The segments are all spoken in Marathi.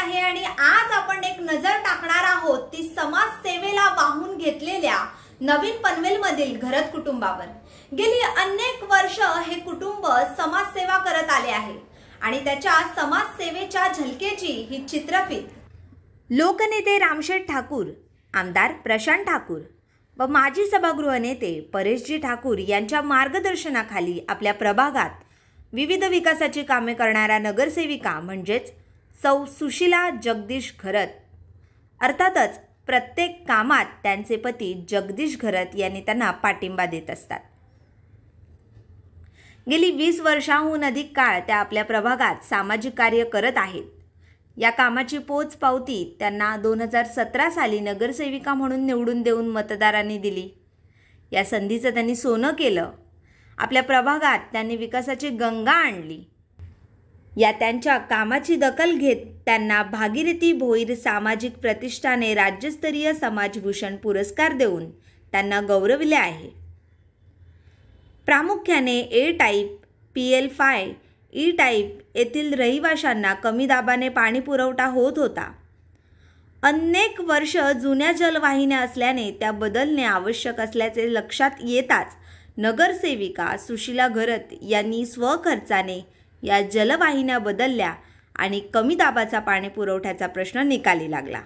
आहे आणि आज आपण एक नजर टाकणार आहोत ती समाजसेवेला वाहून घेतलेल्या नवीन पनवेलमधील घरत कुटुंबावर। गेली अनेक वर्ष हे कुटुंब समाजसेवा करत आले आहे आणि त्याच्या समाजसेवेच्या झलकेची ही चित्रफित लोकनेते रामशेठ ठाकूर, आमदार प्रशांत ठाकूर व माजी सभागृह नेते परेशजी ठाकूर यांच्या मार्गदर्शनाखाली आपल्या प्रभागात विविध विकासाची कामे करणाऱ्या नगरसेविका म्हणजेच सौ सुशीला जगदीश घरत, अर्थातच प्रत्येक कामात त्यांचे पती जगदीश घरत यांनी त्यांना पाठिंबा देत असतात। गेली 20 वर्षांहून अधिक काळ त्या आपल्या प्रभागात सामाजिक कार्य करत आहेत। या कामाची पोचपावती त्यांना 2017 साली नगरसेविका म्हणून निवडून देऊन मतदारांनी दिली। या संधीचं त्यांनी सोनं केलं। आपल्या प्रभागात त्यांनी विकासाची गंगा आणली। या त्यांच्या कामाची दखल घेत त्यांना भागीरथी भोईर सामाजिक प्रतिष्ठाने राज्यस्तरीय समाजभूषण पुरस्कार देऊन त्यांना गौरविले आहे। प्रामुख्याने A type, PL5, E type येथील रहिवाशांना कमी दाबाने पाणी पुरवठा होत होता। अनेक वर्ष जुन्या जलवाहिन्या असल्याने त्या बदलणे आवश्यक असल्याचे लक्षात येताच नगरसेविका सुशीला घरत यांनी स्वखर्चाने या जलवाहिन्या बदलल्या आणि कमी दाबाचा पाणी पुरवठ्याचा प्रश्न निकाली लागला।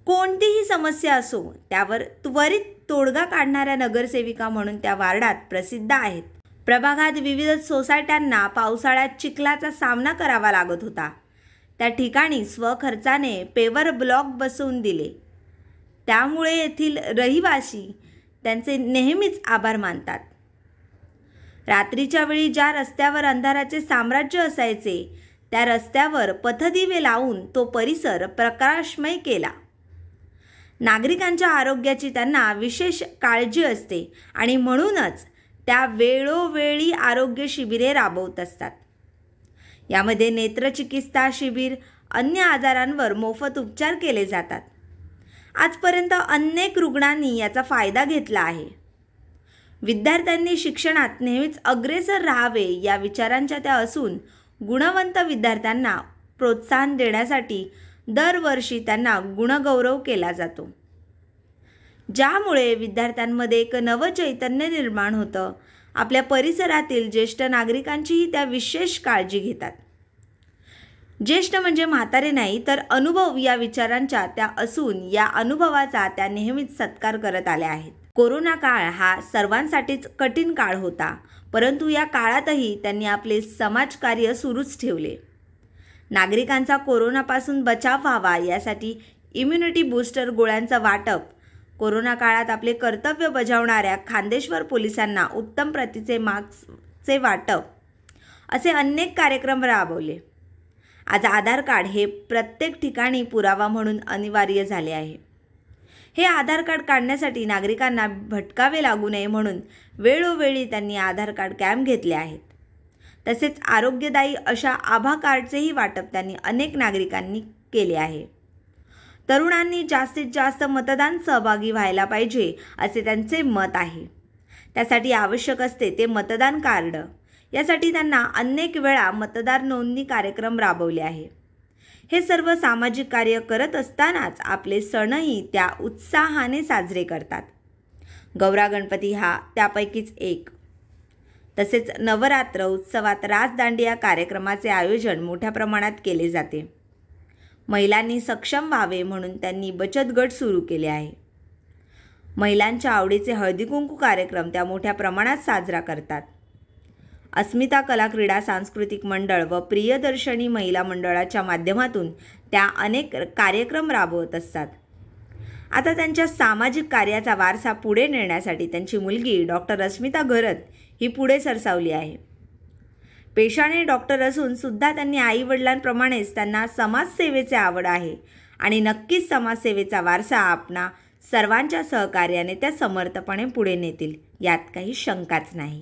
कोणतीही समस्या असो त्यावर त्वरित तोडगा काढणाऱ्या नगरसेविका म्हणून त्या वार्डात प्रसिद्ध आहेत। प्रभागात विविध सोसायट्यांना पावसाळ्यात चिखलाचा सामना करावा लागत होता। त्या ठिकाणी स्वखर्चाने पेवर ब्लॉक बसवून दिले। त्यामुळे येथील रहिवासी त्यांचे नेहमीच आभार मानतात। रात्रीच्या वेळी ज्या रस्त्यावर अंधाराचे साम्राज्य असायचे त्या रस्त्यावर पथदिवे लावून तो परिसर प्रकाशमय केला। नागरिकांच्या आरोग्याची त्यांना विशेष काळजी असते आणि म्हणूनच त्या वेळोवेळी आरोग्य शिबिरे राबवत असतात। यामध्ये नेत्रचिकित्सा शिबिर, अन्य आजारांवर मोफत उपचार केले जातात। आजपर्यंत अनेक रुग्णांनी याचा फायदा घेतला आहे। विद्यार्थ्यांनी शिक्षणात नेहमीच अग्रेसर राहावे या विचारांच्या त्या असून गुणवंत विद्यार्थ्यांना प्रोत्साहन देण्यासाठी दरवर्षी त्यांना गुणगौरव केला जातो, ज्यामुळे विद्यार्थ्यांमध्ये एक नवं चैतन्य निर्माण होतं। आपल्या परिसरातील ज्येष्ठ नागरिकांचीही त्या विशेष काळजी घेतात। ज्येष्ठ म्हणजे म्हातारे नाही तर अनुभव या विचारांच्या त्या असून या अनुभवाचा त्या नेहमीच सत्कार करत आल्या आहेत। कोरोना काळ हा सर्वांसाठीच कठीण काळ होता, परंतु या काळातही त्यांनी आपले समाजकार्य सुरूच ठेवले। नागरिकांचा कोरोनापासून बचाव व्हावा यासाठी इम्युनिटी बूस्टर गोळ्यांचं वाटप, कोरोना काळात आपले कर्तव्य बजावणाऱ्या खांदेश्वर पोलिसांना उत्तम प्रतीचे मास्कचे वाटप असे अनेक कार्यक्रम राबवले। आज आधार कार्ड हे प्रत्येक ठिकाणी पुरावा म्हणून अनिवार्य झाले आहे। हे आधार कार्ड काढण्यासाठी नागरिकांना भटकावे लागू नये म्हणून वेळोवेळी त्यांनी आधार कार्ड कॅम्प घेतले आहेत। तसेच आरोग्यदायी अशा आभा कार्डचेही वाटप त्यांनी अनेक नागरिकांनी केले आहे। तरुणांनी जास्तीत जास्त मतदान सहभागी व्हायला पाहिजे असे त्यांचे मत आहे। त्यासाठी आवश्यक असते ते मतदान कार्ड। यासाठी त्यांना अनेक वेळा मतदार नोंदणी कार्यक्रम राबवले आहे। हे सर्व सामाजिक कार्य करत असतानाच आपले सणही त्या उत्साहाने साजरे करतात। गौरा गणपती हा त्यापैकीच एक। तसेच नवरात्र उत्सवात रासदांडिया कार्यक्रमाचे आयोजन मोठ्या प्रमाणात केले जाते। महिलांनी सक्षम व्हावे म्हणून त्यांनी बचत गट सुरू केले आहे। महिलांच्या आवडीचे हळदी कुंकू कार्यक्रम त्या मोठ्या प्रमाणात साजरा करतात। अस्मिता कला क्रीडा सांस्कृतिक मंडळ व प्रियदर्शनी महिला मंडळाच्या माध्यमातून त्या अनेक कार्यक्रम राबवत असतात। आता त्यांच्या सामाजिक कार्याचा वारसा पुढे नेण्यासाठी त्यांची मुलगी डॉक्टर अस्मिता घरत ही पुढे सरसावली आहे। पेशाने डॉक्टर असून सुद्धा त्यांनी आईवडिलांप्रमाणेच त्यांना समाजसेवेचे आवड आहे आणि नक्कीच समाजसेवेचा वारसा आपणा सर्वांच्या सहकार्याने त्या समर्थपणे पुढे नेतील यात काही शंकाच नाही।